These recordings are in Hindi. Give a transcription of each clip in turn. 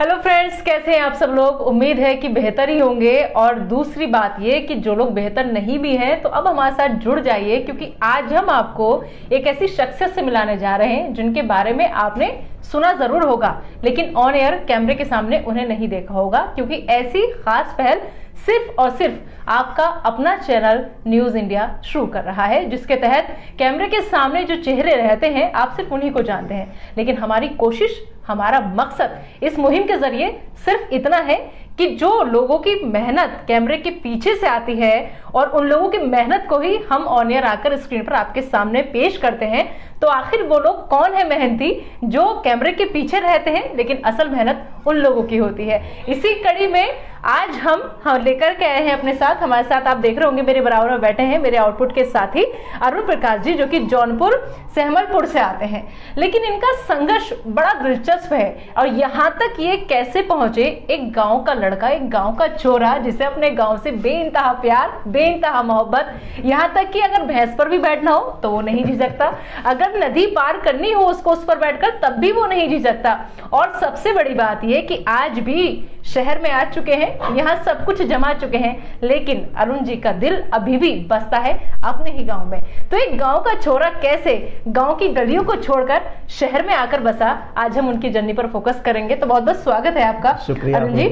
हेलो फ्रेंड्स, कैसे हैं आप सब लोग। उम्मीद है कि बेहतर ही होंगे। और दूसरी बात ये कि जो लोग बेहतर नहीं भी हैं तो अब हमारे साथ जुड़ जाइए, क्योंकि आज हम आपको एक ऐसी शख्सियत से मिलाने जा रहे हैं जिनके बारे में आपने सुना जरूर होगा, लेकिन ऑन एयर कैमरे के सामने उन्हें नहीं देखा होगा, क्योंकि ऐसी खास पहल सिर्फ और सिर्फ आपका अपना चैनल न्यूज इंडिया शुरू कर रहा है, जिसके तहत कैमरे के सामने जो चेहरे रहते हैं आप सिर्फ उन्हीं को जानते हैं। लेकिन हमारी कोशिश, हमारा मकसद इस मुहिम के जरिए सिर्फ इतना है कि जो लोगों की मेहनत कैमरे के पीछे से आती है और उन लोगों की मेहनत को ही हम ऑन एयर आकर स्क्रीन पर आपके सामने पेश करते हैं। तो आखिर वो लोग कौन है मेहनती जो कैमरे के पीछे रहते हैं, लेकिन असल मेहनत उन लोगों की होती है। इसी कड़ी में आज हम लेकर के आए हैं अपने साथ। हमारे साथ आप देख रहे होंगे मेरे बराबर में बैठे हैं मेरे आउटपुट के साथी अरुण प्रकाश जी, जो कि जौनपुर सहमलपुर से आते हैं। लेकिन इनका संघर्ष बड़ा दिलचस्प है और यहाँ तक ये कैसे पहुंचे। एक गांव का लड़का, एक गांव का छोरा, जिसे अपने गांव से बेइंतहा प्यार, बेइंतहा मोहब्बत, यहाँ तक कि अगर भैंस पर भी बैठना हो तो वो नहीं झिझकता, अगर नदी पार करनी हो उसको उस पर बैठकर तब भी वो नहीं झिझकता। और सबसे बड़ी बात यह कि आज भी शहर में आ चुके हैं, यहाँ सब कुछ जमा चुके हैं, लेकिन अरुण जी का दिल अभी भी बसता है अपने ही गांव में। तो एक गांव का छोरा कैसे गांव की गलियों को छोड़कर शहर में आकर बसा, आज हम उनकी जर्नी पर फोकस करेंगे। तो बहुत बहुत स्वागत है आपका अरुण जी।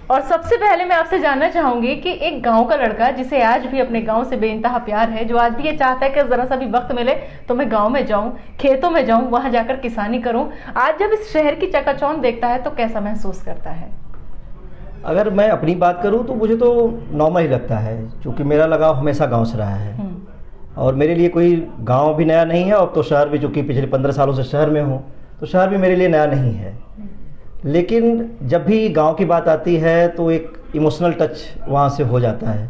और सबसे पहले मैं आपसे जानना चाहूंगी कि एक गांव का लड़का जिसे आज भी अपने गांव से बेइंतहा प्यार है, जो आज भी ये चाहता है कि जरा सा भी वक्त मिले तो मैं गांव में जाऊं, खेतों में जाऊं, वहां जाकर किसानी करूं, आज जब इस शहर की चकाचौंध देखता है तो कैसा महसूस करता है? अगर मैं अपनी बात करूं तो मुझे तो नॉर्मल ही लगता है, क्योंकि मेरा लगाव हमेशा गांव से रहा है और मेरे लिए कोई गांव भी नया नहीं है। और तो शहर भी, चूँकि पिछले 15 सालों से शहर में हूं, तो शहर भी मेरे लिए नया नहीं है। लेकिन जब भी गांव की बात आती है तो एक इमोशनल टच वहाँ से हो जाता है,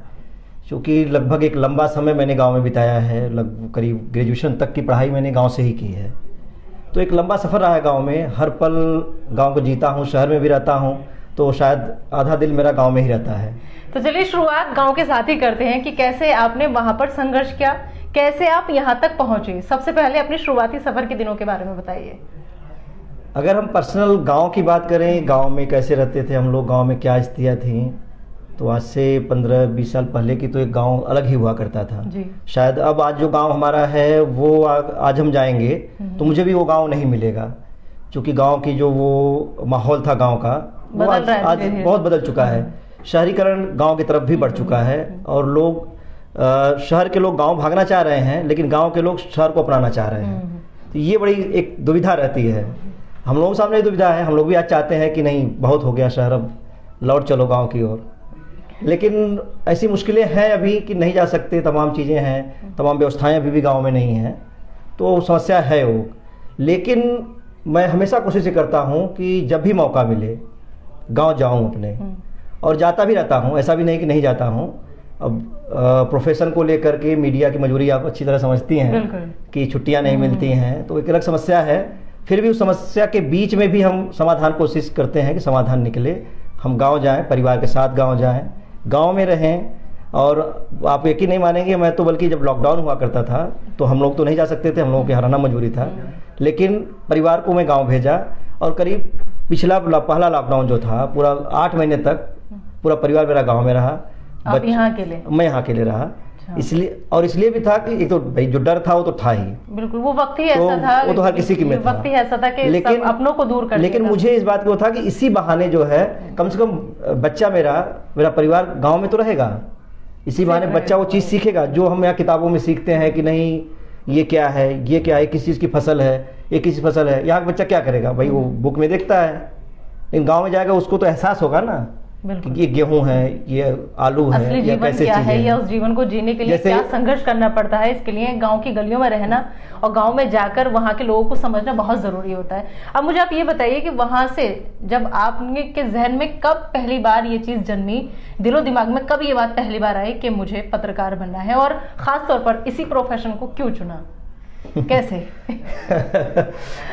क्योंकि लगभग एक लंबा समय मैंने गांव में बिताया है। लगभग करीब ग्रेजुएशन तक की पढ़ाई मैंने गांव से ही की है, तो एक लंबा सफ़र रहा है गांव में। हर पल गांव को जीता हूं, शहर में भी रहता हूं, तो शायद आधा दिल मेरा गांव में ही रहता है। तो चलिए शुरुआत गांव के साथ ही करते हैं कि कैसे आपने वहां पर संघर्ष किया, कैसे आप यहां तक पहुंचे। सबसे पहले अपने शुरुआती सफर के दिनों के बारे में बताइए। अगर हम पर्सनल गांव की बात करें, गांव में कैसे रहते थे हम लोग, गांव में क्या स्थितियाँ थी, तो आज से 15-20 साल पहले की तो एक गांव अलग ही हुआ करता था जी। शायद अब आज जो गांव हमारा है वो आज हम जाएंगे तो मुझे भी वो गांव नहीं मिलेगा, क्योंकि गांव की जो वो माहौल था गांव का वो आज बहुत बदल चुका है। शहरीकरण गांव की तरफ भी बढ़ चुका है और लोग शहर के लोग गांव भागना चाह रहे हैं, लेकिन गांव के लोग शहर को अपनाना चाह रहे हैं। तो ये बड़ी एक दुविधा रहती है। हम लोगों के सामने दुविधा है, हम लोग भी आज चाहते हैं कि नहीं बहुत हो गया शहर, अब लौट चलो गांव की ओर, लेकिन ऐसी मुश्किलें हैं अभी कि नहीं जा सकते। तमाम चीज़ें हैं, तमाम व्यवस्थाएं अभी भी गांव में नहीं हैं, तो समस्या है वो। लेकिन मैं हमेशा कोशिश करता हूं कि जब भी मौका मिले गांव जाऊं अपने, और जाता भी रहता हूं, ऐसा भी नहीं कि नहीं जाता हूं। अब प्रोफेशन को लेकर के मीडिया की मजबूरी आप अच्छी तरह समझती हैं कि छुट्टियां नहीं मिलती हैं, तो एक अलग समस्या है। फिर भी उस समस्या के बीच में भी हम समाधान कोशिश करते हैं कि समाधान निकले, हम गांव जाएं, परिवार के साथ गांव जाएं, गांव में रहें। और आप यकीन नहीं मानेंगे, मैं तो बल्कि जब लॉकडाउन हुआ करता था तो हम लोग तो नहीं जा सकते थे, हम लोगों के हराना मजबूरी था, लेकिन परिवार को मैं गांव भेजा। और करीब पहला लॉकडाउन जो था पूरा 8 महीने तक पूरा परिवार मेरा गांव में रहा। आप यहाँ के लिए? मैं यहाँ के लिए रहा। इसलिए भी था कि एक तो भाई जो डर था वो तो था ही, बिल्कुल वो वक्त ही ऐसा था, वो तो हर किसी की में था, वक्त ही ऐसा था कि लेकिन अपनों को दूर कर। लेकिन मुझे इस बात को था कि इसी बहाने जो है कम से कम बच्चा मेरा परिवार गांव में तो रहेगा, इसी बहाने बच्चा वो चीज़ सीखेगा जो हम यहाँ किताबों में सीखते हैं कि नहीं ये क्या है, ये क्या है, किस चीज़ की फसल है, ये किसी फसल है। यहाँ बच्चा क्या करेगा भाई, वो बुक में देखता है, लेकिन गाँव में जाएगा उसको तो एहसास होगा ना कि ये गेहूं है, ये आलू है, असली जीवन क्या है, या उस जीवन को जीने के लिए क्या संघर्ष करना पड़ता है। इसके लिए गांव की गलियों में रहना और गांव में जाकर वहां के लोगों को समझना बहुत जरूरी होता है। अब मुझे आप ये बताइए कि वहां से जब आपके जहन में कब पहली बार ये चीज जन्मी, दिलो दिमाग में कब ये बात पहली बार आई कि मुझे पत्रकार बनना है, और खास तौर पर इसी प्रोफेशन को क्यों चुना, कैसे?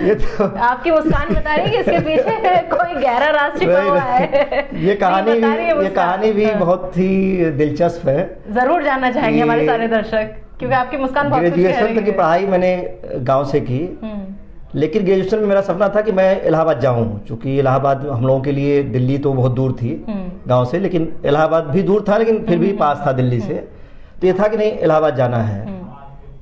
ये तो आपकी मुस्कान बता रही है कि इसके पीछे कोई गहरा राज छिपा हुआ है। ये कहानी भी बहुत ही दिलचस्प है, जरूर जानना चाहेंगे हमारे सारे दर्शक, क्योंकि आपकी मुस्कान बहुत। ग्रेजुएशन तक की पढ़ाई मैंने गांव से की, लेकिन ग्रेजुएशन में मेरा सपना था कि मैं इलाहाबाद जाऊं, क्योंकि इलाहाबाद हम लोगों के लिए, दिल्ली तो बहुत दूर थी गांव से, लेकिन इलाहाबाद भी दूर था लेकिन फिर भी पास था दिल्ली से। तो ये था कि नहीं इलाहाबाद जाना है।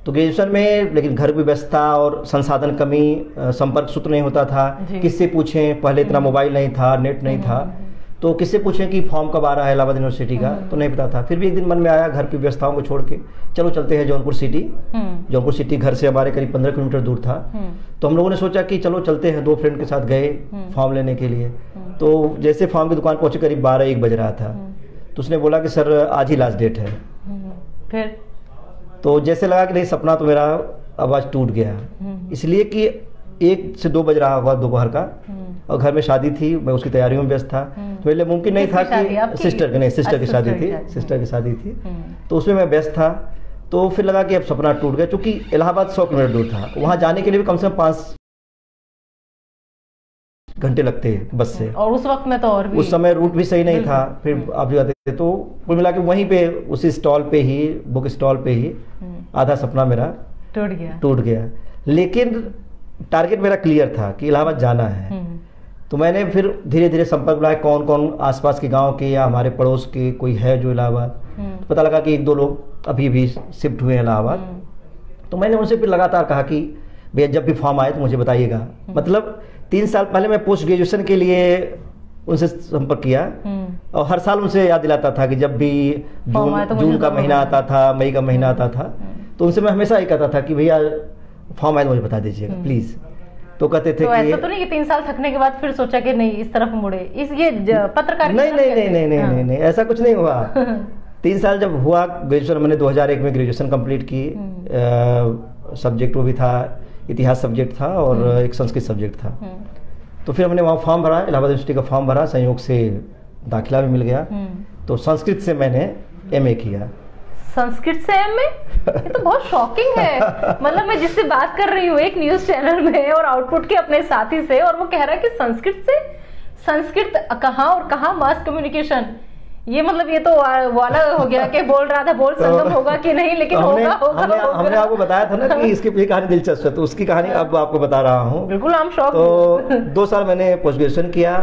तो ग्रेजुएशन में लेकिन घर भी व्यस्त था और संसाधन कमी, संपर्क सूत्र नहीं होता था, किससे पूछें, पहले इतना मोबाइल नहीं था, नेट नहीं था, तो किससे पूछें कि फॉर्म कब आ रहा है इलाहाबाद यूनिवर्सिटी का, तो नहीं पता था। फिर भी एक दिन मन में आया, घर की व्यवस्थाओं को छोड़ के चलो चलते हैं जौनपुर सिटी। जौनपुर सिटी घर से हमारे करीब 15 किलोमीटर दूर था। तो हम लोगों ने सोचा कि चलो चलते हैं, 2 फ्रेंड के साथ गए फॉर्म लेने के लिए। तो जैसे फॉर्म की दुकान पहुंचे करीब 12-1 बज रहा था, तो उसने बोला कि सर आज ही लास्ट डेट है। फिर तो जैसे लगा कि नहीं सपना तो मेरा आवाज टूट गया, इसलिए कि 1 से 2 बज रहा होगा दोपहर का, और घर में शादी थी, मैं उसकी तैयारियों में व्यस्त था। तो मेरे लिए मुमकिन नहीं था कि सिस्टर की शादी थी, तो उसमें मैं व्यस्त था। तो फिर लगा कि अब सपना टूट गया, क्योंकि इलाहाबाद 100 किलोमीटर दूर था, वहाँ जाने के लिए भी कम से कम 5 घंटे लगते बस से, और उस वक्त में तो और भी उस समय रूट भी सही नहीं था। फिर आप जाते थे, तो कुल मिला के वहीं पे उसी स्टॉल पे ही, बुक स्टॉल पे ही आधा सपना मेरा टूट गया। लेकिन टारगेट मेरा क्लियर था कि इलाहाबाद जाना है। तो मैंने फिर धीरे धीरे संपर्क बनाया, कौन कौन आसपास के गांव के या हमारे पड़ोस के कोई है जो इलाहाबाद। तो पता लगा कि 1-2 लोग अभी भी शिफ्ट हुए हैं इलाहाबाद। तो मैंने उनसे फिर लगातार कहा कि भैया जब भी फॉर्म आए तो मुझे बताइएगा। मतलब 3 साल पहले मैं पोस्ट ग्रेजुएशन के लिए उनसे संपर्क किया, और हर साल उनसे याद दिलाता था कि जब भी जून का महीना आता था, मई का महीना आता था, तो उनसे मैं हमेशा ये कहता था कि भैया फॉर्म आए तो मुझे बता दीजिएगा प्लीज। तो कहते थे तो कि ऐसा तो नहीं कि 3 साल थकने के बाद फिर सोचा कि नहीं इस तरफ मुड़े, ये पत्रकार नहीं, ऐसा कुछ नहीं हुआ। 3 साल जब हुआ ग्रेजुएशन, मैंने 2001 में ग्रेजुएशन कंप्लीट की। सब्जेक्ट वो भी था, इतिहास सब्जेक्ट था और एक संस्कृत सब्जेक्ट था। तो फिर हमने वहाँ फॉर्म भरा, इलाहाबाद यूनिवर्सिटी का फॉर्म भरा, संयोग से दाखिला भी मिल गया। तो संस्कृत से मैंने MA किया। संस्कृत से MA? ये तो बहुत शॉकिंग है। मतलब मैं जिससे बात कर रही हूँ एक न्यूज चैनल में और आउटपुट के अपने साथी से, और वो कह रहा है कि संस्कृत कहाँ और कहाँ मास कम्युनिकेशन। ये मतलब ये तो वाला हो गया कि बोल रहा था बोल संगम होगा कि नहीं, लेकिन होगा। हमने आपको बताया था ना कि इसकी ये कहानी दिलचस्प है, तो उसकी कहानी अब आपको बता रहा हूँ। बिल्कुल हम शौक। तो 2 साल मैंने पोस्ट ग्रेजुएशन किया।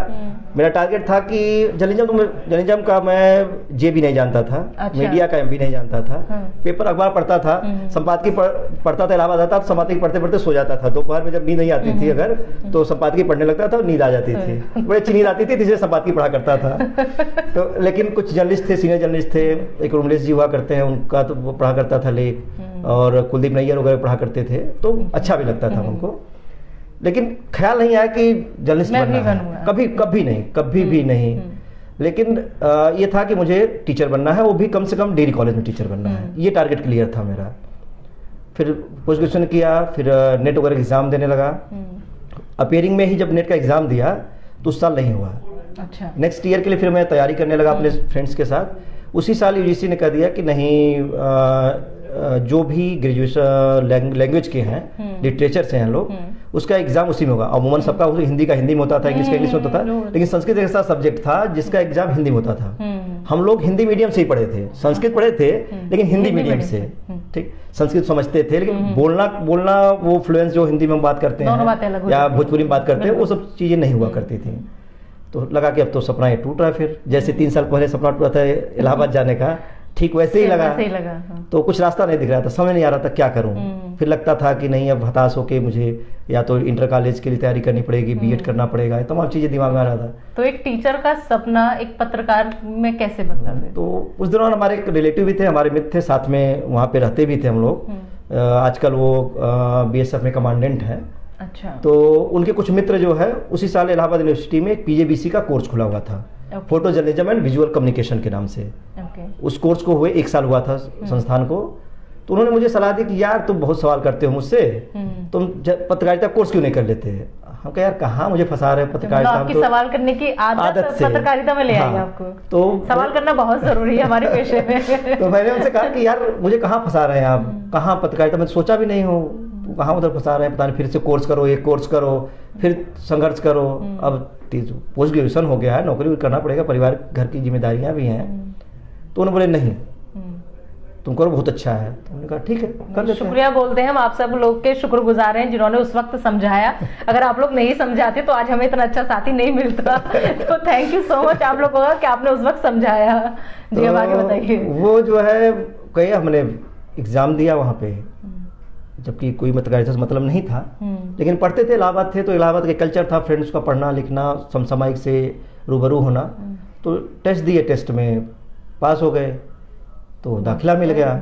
मेरा टारगेट था कि जर्नलिज्म का मैं जे भी नहीं जानता था। अच्छा। मीडिया का MB नहीं जानता था। पेपर अखबार पढ़ता था, संपादकीय पढ़ता था, इलाहाबाद आता था, संपादकीय पढ़ते पढ़ते सो जाता था। दोपहर में जब नींद नहीं आती थी अगर, तो संपादकीय पढ़ने लगता था, नींद आ जाती थी, बड़ी अच्छी नींद आती थी, इसलिए संपादकीय पढ़ा करता था। तो लेकिन कुछ जर्नलिस्ट थे, सीनियर जर्नलिस्ट थे, एक रोमलेश जी हुआ करते हैं, उनका तो वो पढ़ा करता था लेख, और कुलदीप नैयर वगैरह पढ़ा करते थे, तो अच्छा भी लगता था उनको। लेकिन ख्याल नहीं आया कि जर्नलिस्ट बनना है, कभी भी नहीं। लेकिन ये था कि मुझे टीचर बनना है, वो भी कम से कम डिग्री कॉलेज में टीचर बनना है, ये टारगेट क्लियर था मेरा। फिर पोस्ट ग्रेजुएशन किया, फिर नेट वगैरह एग्जाम देने लगा। अपेयरिंग में ही जब नेट का एग्जाम दिया तो उस साल नहीं हुआ। अच्छा। नेक्स्ट ईयर के लिए फिर मैं तैयारी करने लगा अपने फ्रेंड्स के साथ। उसी साल UGC ने कह दिया कि नहीं, जो भी ग्रेजुएशन लैंग्वेज के हैं, लिटरेचर से हैं लोग, उसका एग्जाम उसी में होगा। अमूमन सबका हिंदी का हिंदी में होता था, इंग्लिश का इंग्लिश में होता था, लेकिन संस्कृत एक ऐसा सब्जेक्ट था जिसका एग्जाम हिंदी में होता था। हम लोग हिंदी मीडियम से ही पढ़े थे, संस्कृत पढ़े थे लेकिन हिंदी मीडियम से। ठीक, संस्कृत समझते थे लेकिन बोलना वो फ्लुएंस जो हिंदी में बात करते हैं या भोजपुरी में बात करते हैं, वो सब चीजें नहीं हुआ करती थी। तो लगा कि अब तो सपना ये टूट रहा है। फिर जैसे 3 साल पहले सपना टूटा था इलाहाबाद जाने का, ठीक वैसे ही लगा। तो कुछ रास्ता नहीं दिख रहा था, समझ नहीं आ रहा था क्या करूं। फिर लगता था कि नहीं, अब हताश होके मुझे या तो इंटर कॉलेज के लिए तैयारी करनी पड़ेगी, B.Ed करना पड़ेगा, ये तमाम चीजें दिमाग में आ रहा था। तो एक टीचर का सपना एक पत्रकार में कैसे बदला? तो उस दौरान हमारे एक रिलेटिव भी थे, हमारे मित्र थे, साथ में वहाँ पे रहते भी थे हम लोग। आजकल वो BSF में कमांडेंट है। अच्छा। तो उनके कुछ मित्र जो है, उसी साल इलाहाबाद यूनिवर्सिटी में एक PJBC का कोर्स खुला हुआ था, photo journalism and visual communication के नाम से। उस कोर्स को हुए 1 साल हुआ था संस्थान को। तो उन्होंने मुझे सलाह दी कि यार तुम बहुत सवाल करते हो मुझसे, तुम पत्रकारिता कोर्स क्यों नहीं कर लेते? हम कहा यार कहाँ मुझे फंसा रहे पत्रकारिता। आपकी सवाल करने की आदत से पत्रकारिता में ले आई आपको। तो सवाल करना बहुत जरूरी है हमारे पेशे में। तो मैंने उनसे कहा कि यार मुझे कहाँ फंसा रहे हैं आप, कहाँ पत्रकारिता में सोचा भी नहीं हूँ, कहाँ उधर फंसा रहे हैं, पता नहीं। फिर से कोर्स करो, एक कोर्स करो, फिर संघर्ष करो। अब पोस्ट ग्रेजुएशन हो गया है, नौकरी करना पड़ेगा, परिवार घर की जिम्मेदारियां भी हैं। तो उन्होंने बोले नहीं, तुम करो, बहुत अच्छा है। तो हमने कहा ठीक है, कर लेते हैं। शुक्रिया बोलते हैं हम आप सब लोग के, शुक्रगुजार हैं जिन्होंने उस वक्त समझाया। अगर आप लोग नहीं समझाते तो आज हमें इतना अच्छा साथी नहीं मिलता। तो थैंक यू सो मच आप लोगों का कि आपने उस वक्त समझाया। जी अब आगे बताइए। वो जो है कहीं हमने एग्जाम दिया वहाँ पे, जबकि कोई मतलब नहीं था, लेकिन पढ़ते थे, इलाहाबाद थे तो इलाहाबाद का कल्चर था, फ्रेंड्स का पढ़ना लिखना, समसामयिक से रूबरू होना। तो टेस्ट दिए, टेस्ट में पास हो गए तो दाखिला मिल गया।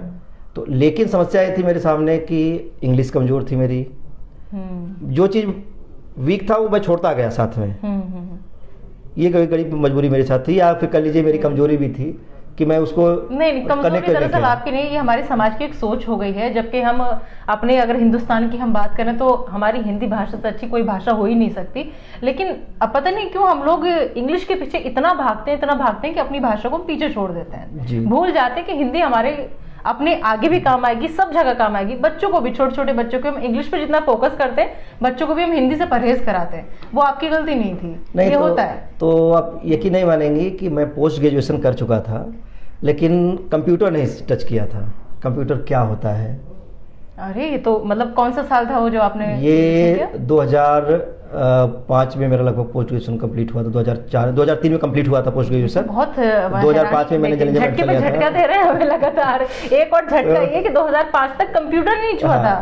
तो लेकिन समस्या ये थी मेरे सामने कि इंग्लिश कमज़ोर थी मेरी, जो चीज़ वीक था वो मैं छोड़ता गया साथ में। ये कभी मजबूरी मेरे साथ थी, या फिर कह लीजिए मेरी कमजोरी भी थी कि मैं उसको नहीं कमजोरी दरअसल आपकी नहीं, ये हमारे समाज की एक सोच हो गई है। जबकि हम अपने अगर हिंदुस्तान की हम बात करें तो हमारी हिंदी भाषा से अच्छी कोई भाषा हो ही नहीं सकती, लेकिन अब पता नहीं क्यों हम लोग इंग्लिश के पीछे इतना भागते हैं कि अपनी भाषा को पीछे छोड़ देते हैं, भूल जाते हैं कि हिंदी हमारे अपने आगे भी काम आएगी, सब जगह काम आएगी। बच्चों को भी, छोटे छोटे बच्चों को हम इंग्लिश पे जितना फोकस करते हैं, बच्चों को भी हम हिंदी से परहेज कराते हैं। वो आपकी गलती नहीं थी, नहीं ये होता है। तो आप यकीन नहीं मानेंगी कि मैं पोस्ट ग्रेजुएशन कर चुका था, लेकिन कंप्यूटर नहीं टच किया था। कंप्यूटर क्या होता है? अरे तो मतलब कौन सा साल था वो जो आपने? ये 2005 में मेरा लगभग पोस्ट ग्रेजुएशन कंप्लीट हुआ था। 2003 में कंप्लीट हुआ था पोस्ट ग्रेजुएशन। बहुत 2005 में मैंने झटके पे झटका दे रहे हैं हमें लगातार। एक और झटका ये कि 2005 तक कंप्यूटर नहीं छुआ था।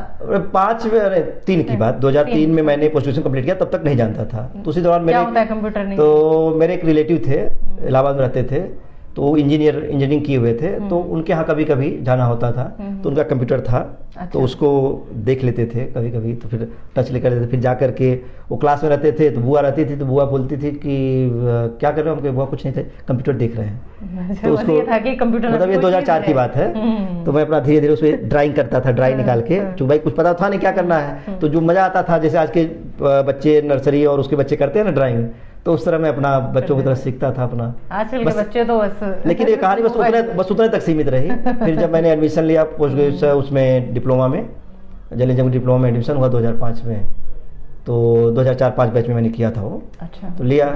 3 की बात, 2003 में मैंने पोस्ट ग्रेजुएशन कंप्लीट किया, तब तक नहीं जानता था। तो उसी दौरान मेरे कंप्यूटर नहीं, तो मेरे एक रिलेटिव थे, इलाहाबाद में रहते थे, तो इंजीनियरिंग किए हुए थे, तो उनके यहाँ कभी कभी जाना होता था, तो उनका कंप्यूटर था। अच्छा। तो उसको देख लेते थे कभी कभी, तो फिर टच लेकर लेते, फिर जा करके वो क्लास में रहते थे तो बुआ रहती थी, तो बुआ बोलती थी कि क्या कर रहे हो? हम बुआ कुछ नहीं थे, कंप्यूटर देख रहे हैं। तो उसको ये था कि कंप्यूटर, मतलब ये 2004 की बात है। तो मैं अपना धीरे धीरे उसमें ड्राइंग करता था, ड्राइंग निकाल के, जो भाई कुछ पता था नहीं क्या करना है, तो जो मजा आता था, जैसे आज के बच्चे नर्सरी और उसके बच्चे करते हैं ना ड्राइंग, तो उस तरह मैं अपना बच्चों की तरह सीखता था अपना। आजकल के बच्चे तो बस, लेकिन ये कहानी बस उतने तक सीमित रही। फिर जब मैंने एडमिशन लिया पोस्ट ग्रेजुएशन उसमें डिप्लोमा में, जर्नलिज्म डिप्लोमा में एडमिशन हुआ 2005 में, तो 2004-05 बैच में मैंने किया था वो। अच्छा। तो लिया,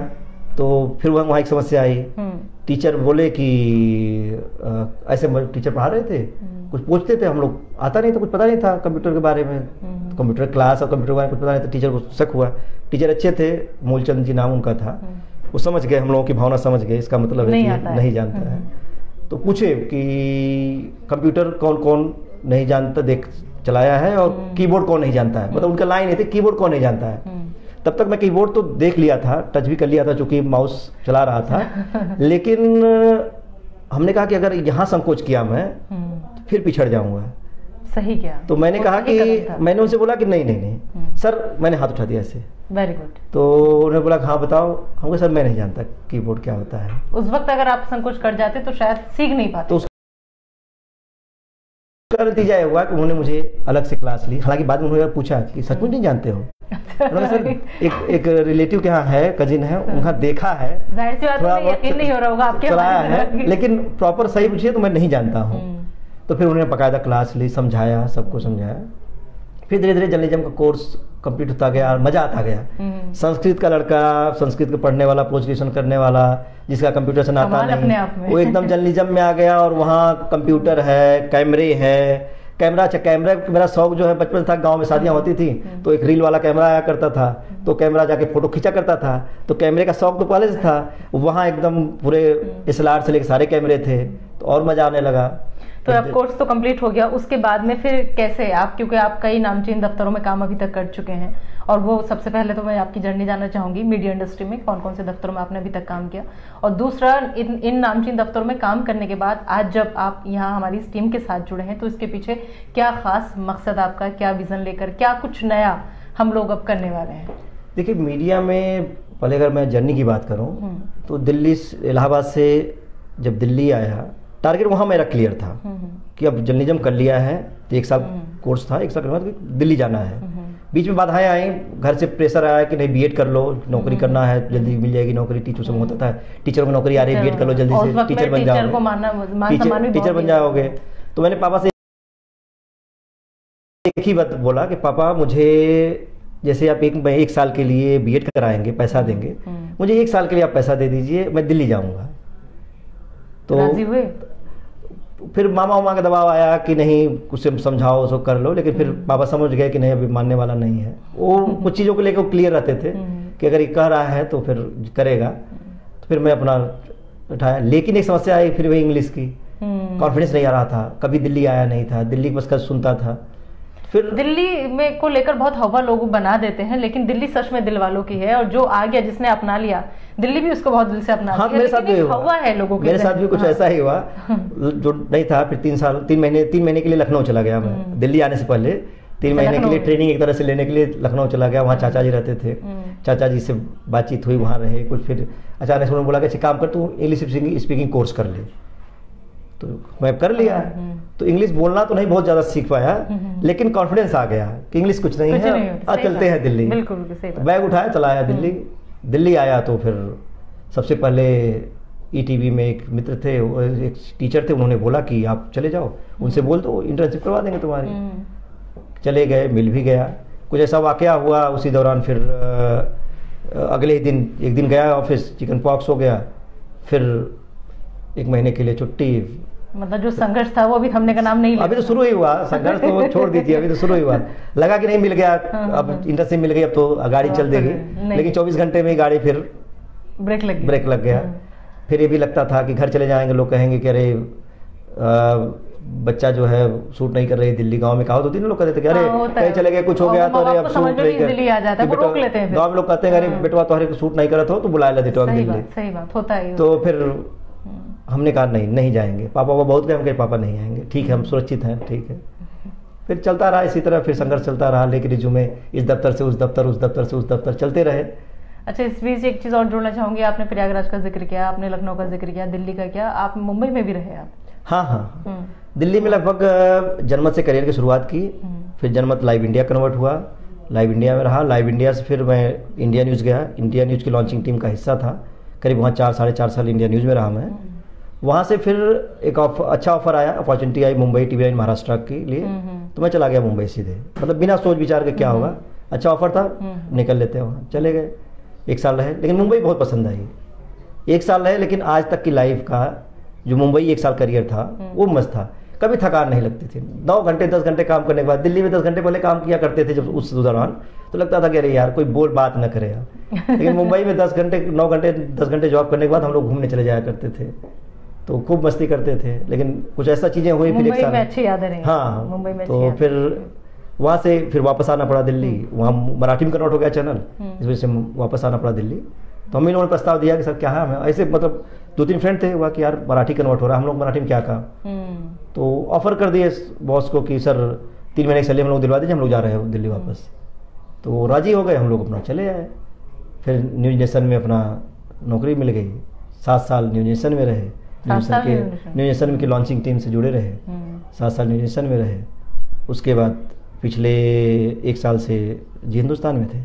तो फिर वहाँ एक समस्या आई। टीचर बोले कि ऐसे टीचर पढ़ा रहे थे, कुछ पूछते थे, हम लोग आता नहीं था, कुछ पता नहीं था कंप्यूटर के बारे में, कंप्यूटर क्लास और कंप्यूटर के बारे में कुछ पता नहीं था। टीचर को शक हुआ, टीचर अच्छे थे, मूलचंद जी नाम उनका था, वो समझ गए, हम लोगों की भावना समझ गए, इसका मतलब है कि नहीं जानता है। तो पूछे कि कंप्यूटर कौन कौन नहीं जानता, देख चलाया है, और कीबोर्ड कौन नहीं जानता है, मतलब उनका लाइन ये थी कीबोर्ड कौन नहीं जानता है। तब तक मैं कीबोर्ड तो देख लिया था, टच भी कर लिया था, चूंकि माउस चला रहा था, लेकिन हमने कहा कि अगर यहाँ संकोच किया मैं तो फिर पिछड़ जाऊंगा। सही क्या? तो मैंने कहा कि मैंने उनसे बोला कि नहीं सर, मैंने हाथ उठा दिया ऐसे। Very good. तो उन्होंने बोला हाँ बताओ। हमको सर मैं नहीं जानता कीबोर्ड क्या होता है। उस वक्त अगर आप संकोच कर जाते तो शायद सीख नहीं पाते। तो उसका नतीजा ये हुआ कि उन्होंने मुझे अलग से क्लास ली। हालांकि बाद में उन्होंने पूछा कि सचमुच नहीं जानते हो? सर एक रिलेटिव के यहाँ है, कजिन है, वहाँ देखा है, जाहिर सी बात है, यकीन नहीं हो रहा होगा आपके, चलाया है, लेकिन प्रॉपर सही पूछिए तो मैं नहीं जानता हूँ। तो फिर उन्होंने बकायदा क्लास ली, समझाया, सबको समझाया। फिर धीरे धीरे जर्नलिज्म का कोर्स कंप्लीट होता गया, मजा आता गया। संस्कृत का लड़का, संस्कृत के पढ़ने वाला, पोस्ट ग्रेजुएशन करने वाला, जिसका कंप्यूटर से नाता नहीं, वो एकदम जर्नलिज्म में आ गया। और वहाँ कंप्यूटर है, कैमरे है, कैमरा मेरा शौक जो है बचपन था, गांव में शादियां होती थी तो एक रील वाला कैमरा आया करता था, तो कैमरा जाके फोटो खींचा करता था। तो कैमरे का शौक तो पहले से था, वहाँ एकदम पूरे SLR से लेकर सारे कैमरे थे, तो और मजा आने लगा। तो अब कोर्स तो कंप्लीट हो गया, उसके बाद में फिर कैसे आप, क्योंकि आप कई नामचीन दफ्तरों में काम अभी तक कर चुके हैं, और वो सबसे पहले तो मैं आपकी जर्नी जानना चाहूंगी मीडिया इंडस्ट्री में कौन कौन से दफ्तरों में आपने अभी तक काम किया, और दूसरा इन नामचीन दफ्तरों में काम करने के बाद आज जब आप यहाँ हमारी इस टीम के साथ जुड़े हैं, तो इसके पीछे क्या खास मकसद आपका, क्या विजन लेकर, क्या कुछ नया हम लोग अब करने वाले हैं? देखिए, मीडिया में पहले अगर मैं जर्नी की बात करूँ तो दिल्ली, इलाहाबाद से जब दिल्ली आया, टारगेट वहाँ मेरा क्लियर था कि अब जर्नलिज्म कर लिया है, तो 1 साल कोर्स था, 1 साल के बाद दिल्ली जाना है। बीच में बाधाएं आई, घर से प्रेशर आया कि नहीं बीएड कर लो, नौकरी करना है, जल्दी मिल जाएगी नौकरी, टीचर से होता था, टीचर को नौकरी आ रही है, बीएड कर लो जल्दी से, टीचर बन जाओगे, टीचर बन जाओगे। तो मैंने पापा से एक ही बात बोला कि पापा मुझे, जैसे आप 1 साल के लिए बीएड कराएंगे, पैसा देंगे, मुझे 1 साल के लिए आप पैसा दे दीजिए, मैं दिल्ली जाऊंगा। तो राजी हुए? फिर मामा उमा का दबाव आया कि नहीं कुछ समझाओ उसको कर लो, लेकिन फिर पापा समझ गए कि नहीं अभी मानने वाला नहीं है। वो कुछ चीज़ों को लेकर क्लियर रहते थे कि अगर ये कह रहा है तो फिर करेगा। तो फिर मैं अपना उठाया, लेकिन एक समस्या आई फिर वही इंग्लिश की, कॉन्फिडेंस नहीं आ रहा था। कभी दिल्ली आया नहीं था, दिल्ली बस कल सुनता था। फिर दिल्ली में को लेकर बहुत हवा लोग बना देते हैं, लेकिन दिल्ली सच में दिल वालों की है, और जो आ गया जिसने अपना लिया दिल्ली भी उसको बहुत दिल से अपना लिया। मेरे साथ भी हवा है लोगों के, मेरे साथ भी कुछ ऐसा ही हुआ। जो नहीं था, फिर 3 महीने के लिए लखनऊ चला गया मैं। दिल्ली आने से पहले 3 महीने के लिए ट्रेनिंग एक तरह से लेने के लिए लखनऊ चला गया। वहाँ चाचा जी रहते थे, चाचा जी से बातचीत हुई, वहाँ रहे कुछ। फिर अचानक से उन्होंने बोला कि काम कर, तू इंग्लिश स्पीकिंग कोर्स कर ले। तो मैं कर लिया। तो इंग्लिश बोलना तो नहीं बहुत ज़्यादा सीख पाया, लेकिन कॉन्फिडेंस आ गया कि इंग्लिश कुछ नहीं है, आज चलते हैं दिल्ली। बैग उठाया चला आया दिल्ली। दिल्ली आया तो फिर सबसे पहले ईटीवी में एक मित्र थे, एक टीचर थे, उन्होंने बोला कि आप चले जाओ, उनसे बोल दो इंटर्नशिप करवा देंगे तुम्हारी। चले गए, मिल भी गया। कुछ ऐसा वाकया हुआ उसी दौरान। फिर अगले दिन एक दिन गया ऑफिस, चिकन पॉक्स हो गया। फिर 1 महीने के लिए छुट्टी। मतलब जो संघर्ष था वो अभी थमने का नाम नहीं लिया। अभी तो शुरू ही हुआ, संघर्ष तो छोड़ दीजिए, अभी तो शुरू ही हुआ। लगा कि नहीं मिल गया, अब इंटर्नशिप मिल गई, अब तो गाड़ी चल देगी। लेकिन 24 घंटे में गाड़ी फिर ब्रेक लग गया। फिर ये भी लगता था कि घर चले जाएंगे, लोग कहेंगे कि अरे बच्चा जो है सूट नहीं कर रही दिल्ली। गांव में कहावत होती है ना, लोग कहते थे कि अरे कहीं चले गए, कुछ हो गया तो अरे अब सूट नहीं कर। गाँव में लोग कहते हैं अरे बेटवा तो सूट नहीं करत हो तो बुला ले दिल्ली। सही बात होता है। तो फिर हमने कहा नहीं जाएंगे। पापा को बहुत कहे, पापा नहीं आएंगे, ठीक है हम सुरक्षित हैं, ठीक है। फिर चलता रहा इसी तरह, फिर संघर्ष चलता रहा, लेकिन रिज्यूमे इस दफ्तर से उस दफ्तर, उस दफ्तर से उस दफ्तर चलते रहे। अच्छा, इस बीच एक चीज़ और जोड़ना चाहूँगी। आपने प्रयागराज का जिक्र किया, आपने लखनऊ का जिक्र किया, दिल्ली का क्या, आप मुंबई में भी रहे आप? हाँ। दिल्ली में लगभग जनमत से करियर की शुरुआत की। फिर जनमत लाइव इंडिया कन्वर्ट हुआ, लाइव इंडिया में रहा। लाइव इंडिया से फिर मैं इंडिया न्यूज़ गया, इंडिया न्यूज़ की लॉन्चिंग टीम का हिस्सा था। करीब वहाँ 4-4.5 साल इंडिया न्यूज़ में रहा मैं। वहाँ से फिर एक अच्छा ऑफर आया, अपॉर्चुनिटी आई मुंबई TV9 महाराष्ट्र के लिए। तो मैं चला गया मुंबई सीधे, मतलब बिना सोच विचार के क्या होगा, अच्छा ऑफर था, निकल लेते हैं। वहाँ चले गए, 1 साल रहे, लेकिन मुंबई बहुत पसंद आई। 1 साल रहे, लेकिन आज तक की लाइफ का जो मुंबई 1 साल करियर था वो मस्त था। कभी थकान नहीं लगती थी। 9 घंटे 10 घंटे काम करने के बाद, दिल्ली में 10 घंटे पहले काम किया करते थे जब उस दौरान, तो लगता था कि अरे यार कोई बोल बात न करे यार। लेकिन मुंबई में 9 घंटे 10 घंटे जॉब करने के बाद हम लोग घूमने चले जाया करते थे, तो खूब मस्ती करते थे। लेकिन कुछ ऐसा चीजें हुई फिर 1 साल में अच्छी यादें रही। हाँ, मुंबई में तो फिर वहाँ से फिर वापस आना पड़ा दिल्ली। वहाँ मराठी में कन्वर्ट हो गया चैनल, इस वजह से वापस आना पड़ा दिल्ली। तो हम इन लोगों ने प्रस्ताव दिया कि सर क्या है, हमें ऐसे मतलब 2-3 फ्रेंड थे हुआ कि यार मराठी कन्वर्ट हो रहा है, हम लोग मराठी में क्या कहा। तो ऑफर कर दिए बॉस को कि सर 3 महीने की सैलरी हम लोग दिलवा दीजिए, हम लोग जा रहे हैं दिल्ली वापस। तो राजी हो गए, हम लोग अपना चले आए। फिर न्यूज नेशन में अपना नौकरी मिल गई, 7 साल न्यूज नेशन में रहे। न्यूज नेशन की लॉन्चिंग टीम से जुड़े रहे, 7 साल न्यूज नेशन में रहे। उसके बाद पिछले 1 साल से जी हिंदुस्तान में थे,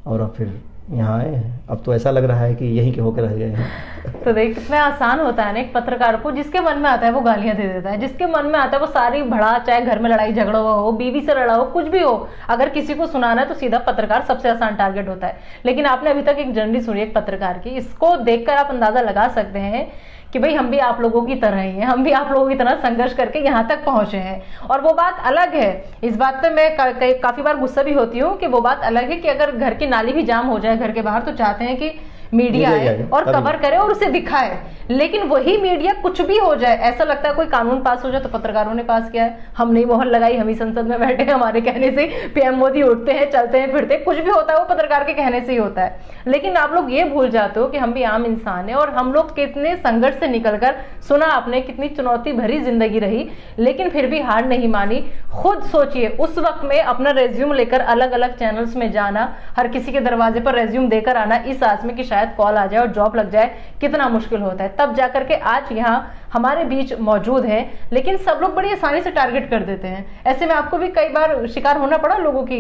और अब फिर यहाँ आए हैं। अब तो ऐसा लग रहा है कि यहीं के होकर रह गए हैं। तो देख कितना आसान होता है ना, एक पत्रकार को जिसके मन में आता है वो गालियां दे देता है, जिसके मन में आता है वो सारी भड़ा, चाहे घर में लड़ाई झगड़ा हुआ हो, बीवी से लड़ा हो, कुछ भी हो, अगर किसी को सुनाना है तो सीधा पत्रकार सबसे आसान टारगेट होता है। लेकिन आपने अभी तक एक जर्नी सुनी एक पत्रकार की, इसको देखकर आप अंदाजा लगा सकते हैं कि भाई हम भी आप लोगों की तरह ही हैं, हम भी आप लोगों की तरह संघर्ष करके यहाँ तक पहुंचे हैं। और वो बात अलग है, इस बात पे मैं काफी बार गुस्सा भी होती हूँ कि वो बात अलग है कि अगर घर की नाली भी जाम हो जाए घर के बाहर, तो चाहते हैं कि मीडिया आए और कवर करे और उसे दिखाए। लेकिन वही मीडिया कुछ भी हो जाए, ऐसा लगता है कोई कानून पास हो जाए तो पत्रकारों ने पास किया है, हम नहीं मोहर लगाई, हम ही संसद में बैठे हैं, हमारे कहने से पीएम मोदी उठते हैं, चलते हैं, फिरते, कुछ भी होता है वो पत्रकार के कहने से ही होता है। लेकिन आप लोग ये भूल जाते हो कि हम भी आम इंसान हैं, और हम लोग कितने संघर्ष से निकलकर, सुना आपने कितनी चुनौती भरी जिंदगी रही, लेकिन फिर भी हार नहीं मानी। खुद सोचिए उस वक्त में अपना रेज्यूम लेकर अलग अलग चैनल्स में जाना, हर किसी के दरवाजे पर रेज्यूम देकर आना, इस आस में कि शायद कॉल आ जाए और जॉब लग जाए, कितना मुश्किल होता है। तब जाकर के आज यहाँ हमारे बीच मौजूद है, लेकिन सब लोग बड़ी आसानी से टारगेट कर देते हैं। ऐसे में आपको भी कई बार शिकार होना पड़ा लोगों की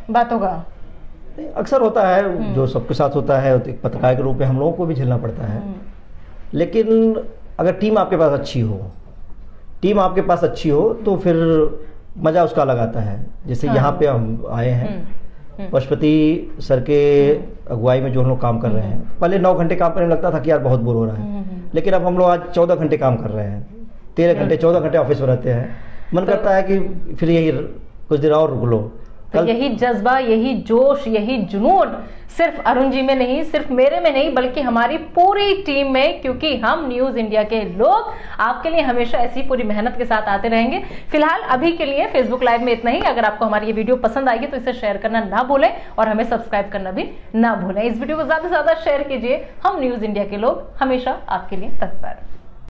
बातों का? अक्सर होता है, जो सबके साथ होता है, एक पत्रकार के रूप में हम लोगों को भी झेलना पड़ता है। लेकिन अगर टीम आपके पास अच्छी हो तो फिर मजा उसका अलग आता है। जैसे यहाँ पे हम आए हैं, पशुपति सर के अगुवाई में जो हम लोग काम कर रहे हैं, पहले 9 घंटे काम करने लगता था कि यार बहुत बोर हो रहा है, लेकिन अब हम लोग आज 14 घंटे काम कर रहे हैं। 13 घंटे 14 घंटे ऑफिस में रहते हैं, मन करता है कि फिर यही कुछ देर और रुक लो। तो यही जज्बा, यही जोश, यही जुनून सिर्फ अरुण जी में नहीं, सिर्फ मेरे में नहीं, बल्कि हमारी पूरी टीम में, क्योंकि हम न्यूज इंडिया के लोग आपके लिए हमेशा ऐसी पूरी मेहनत के साथ आते रहेंगे। फिलहाल अभी के लिए फेसबुक लाइव में इतना ही। अगर आपको हमारी ये वीडियो पसंद आएगी तो इसे शेयर करना ना भूलें और हमें सब्सक्राइब करना भी ना भूलें। इस वीडियो को ज्यादा से ज्यादा शेयर कीजिए। हम न्यूज इंडिया के लोग हमेशा आपके लिए तत्पर।